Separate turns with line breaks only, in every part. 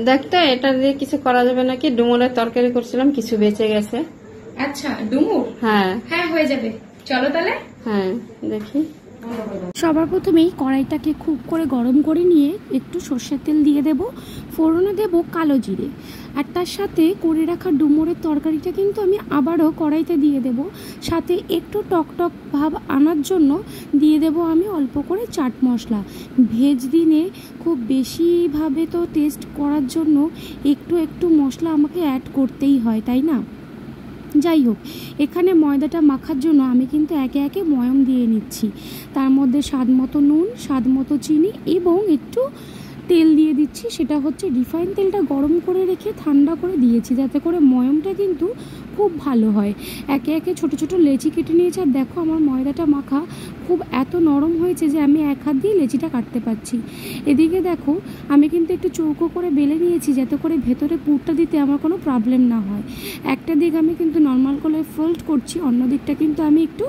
দেখতে এটা দিয়ে কিছু করা যাবে নাকি? ডুমুরের তরকারি করছিলাম, কিছু বেঁচে গেছে।
আচ্ছা ডুমুর, হ্যাঁ হ্যাঁ হয়ে যাবে, চলো তাহলে।
হ্যাঁ দেখি।
সবার প্রথমেই কড়াইটাকে খুব করে গরম করে নিয়ে একটু সর্ষের তেল দিয়ে দেব, ফোড়নে দেব কালো জিরে, আর তার সাথে করে রাখা ডুমুরের তরকারিটা কিন্তু আমি আবারও কড়াইতে দিয়ে দেব। সাথে একটু টকটক ভাব আনার জন্য দিয়ে দেব আমি অল্প করে চাট মশলা। ভেজ দিনে খুব বেশিভাবে তো টেস্ট করার জন্য একটু একটু মশলা আমাকে অ্যাড করতেই হয়, তাই না? যাই হোক, এখানে ময়দাটা মাখার জন্য আমি কিন্তু একে একে ময়ম দিয়ে নিচ্ছি। তার মধ্যে স্বাদ মতো নুন, স্বাদ মতো চিনি এবং একটু তেল দিয়ে দিচ্ছি। সেটা হচ্ছে রিফাইন তেলটা গরম করে রেখে ঠান্ডা করে দিয়েছি, যাতে করে ময়মটা কিন্তু খুব ভালো হয়। একে একে ছোট ছোট লেচি কেটে নিয়েছি। আর দেখো আমার ময়দাটা মাখা খুব এত নরম হয়েছে যে আমি এক হাত দিয়ে লেচিটা কাটতে পারছি। এদিকে দেখো আমি কিন্তু একটু চৌকো করে বেলে নিয়েছি, যাতে করে ভেতরে পুরটা দিতে আমার কোনো প্রবলেম না হয়। একটা দিক আমি কিন্তু নর্মাল করে ফোল্ড করছি, অন্য দিকটা কিন্তু আমি একটু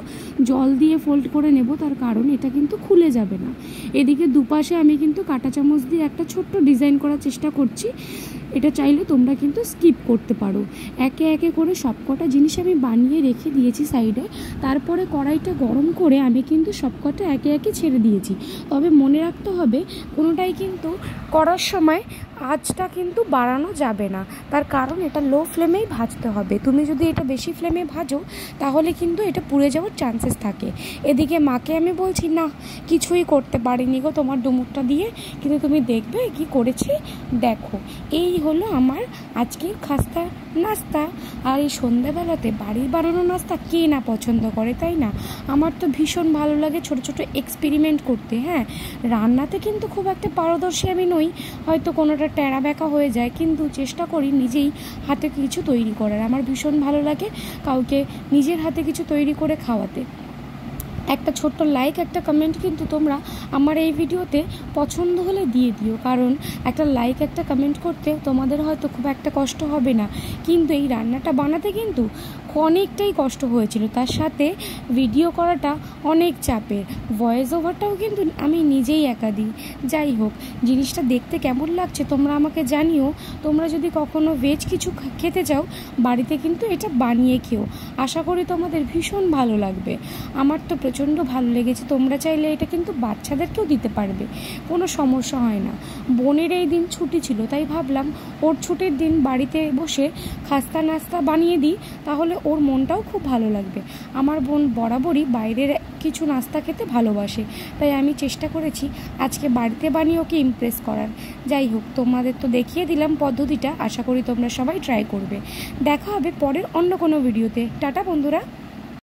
জল দিয়ে ফোল্ড করে নেব, তার কারণ এটা কিন্তু খুলে যাবে না। এদিকে দুপাশে আমি কিন্তু কাঁটা চামচ দিয়ে একটা ছোট্ট ডিজাইন করার চেষ্টা করছি। এটা চাইলে তোমরা কিন্তু স্কিপ করতে পারো। একে একে করে সবকটা জিনিস আমি বানিয়ে রেখে দিয়েছি সাইডে। তারপরে কড়াইটা গরম করে আমি কিন্তু সবকটা একে একে ছেড়ে দিয়েছি। তবে মনে রাখতে হবে কোনোটাই কিন্তু করার সময় আঁচটা কিন্তু বাড়ানো যাবে না, তার কারণ এটা লো ফ্লেমেই ভাজতে হবে। তুমি যদি এটা বেশি ফ্লেমে ভাজো তাহলে কিন্তু এটা পুড়ে যাওয়ার চান্সেস থাকে। এদিকে মাকে আমি বলছি, না কিছুই করতে পারিনি গো তোমার ডুমুরটা দিয়ে, কিন্তু তুমি দেখবে কি করেছি। দেখো এই হলো আমার আজকের খাস্তা নাস্তা। আর এই সন্ধ্যাবেলাতে বাড়ির বানানো নাস্তা কে না পছন্দ করে, তাই না? আমার তো ভীষণ ভালো লাগে ছোট ছোট এক্সপেরিমেন্ট করতে। হ্যাঁ, রান্নাতে কিন্তু খুব একটা পারদর্শী আমি নই, হয়তো কোনোটা টেরা বেঁকা হয়ে যায়, কিন্তু চেষ্টা করি নিজেই হাতে কিছু তৈরি করার। আমার ভীষণ ভালো লাগে কাউকে নিজের হাতে কিছু তৈরি করে খাওয়াতে। একটা ছোট্ট লাইক, একটা কমেন্ট কিন্তু তোমরা আমার এই ভিডিওতে পছন্দ হলে দিয়ে দিও, কারণ একটা লাইক একটা কমেন্ট করতে তোমাদের হয়তো খুব একটা কষ্ট হবে না, কিন্তু এই রান্নাটা বানাতে কিন্তু অনেকটাই কষ্ট হয়েছিল। তার সাথে ভিডিও করাটা অনেক চাপের, ভয়েস ওভারটাও কিন্তু আমি নিজেই একা দিই। যাই হোক, জিনিসটা দেখতে কেমন লাগছে তোমরা আমাকে জানিও। তোমরা যদি কখনো ভেজ কিছু খেতে চাও বাড়িতে কিন্তু এটা বানিয়ে খেও, আশা করি তোমাদের ভীষণ ভালো লাগবে। আমার তো প্রচণ্ড ভালো লেগেছে। তোমরা চাইলে এটা কিন্তু বাচ্চাদেরকেও দিতে পারবে, কোনো সমস্যা হয় না। বোনের এই দিন ছুটি ছিল, তাই ভাবলাম ওর ছুটির দিন বাড়িতে বসে খাস্তা নাস্তা বানিয়ে দিই, তাহলে ওর মনটাও খুব ভালো লাগবে। আমার বোন বরাবরই বাইরের কিছু নাস্তা খেতে ভালোবাসে, তাই আমি চেষ্টা করেছি আজকে বাড়িতে বানিয়ে ওকে ইমপ্রেস করার। যাই হোক, তোমাদের তো দেখিয়ে দিলাম পদ্ধতিটা, আশা করি তোমরা সবাই ট্রাই করবে। দেখা হবে পরের অন্য কোনো ভিডিওতে। টাটা বন্ধুরা।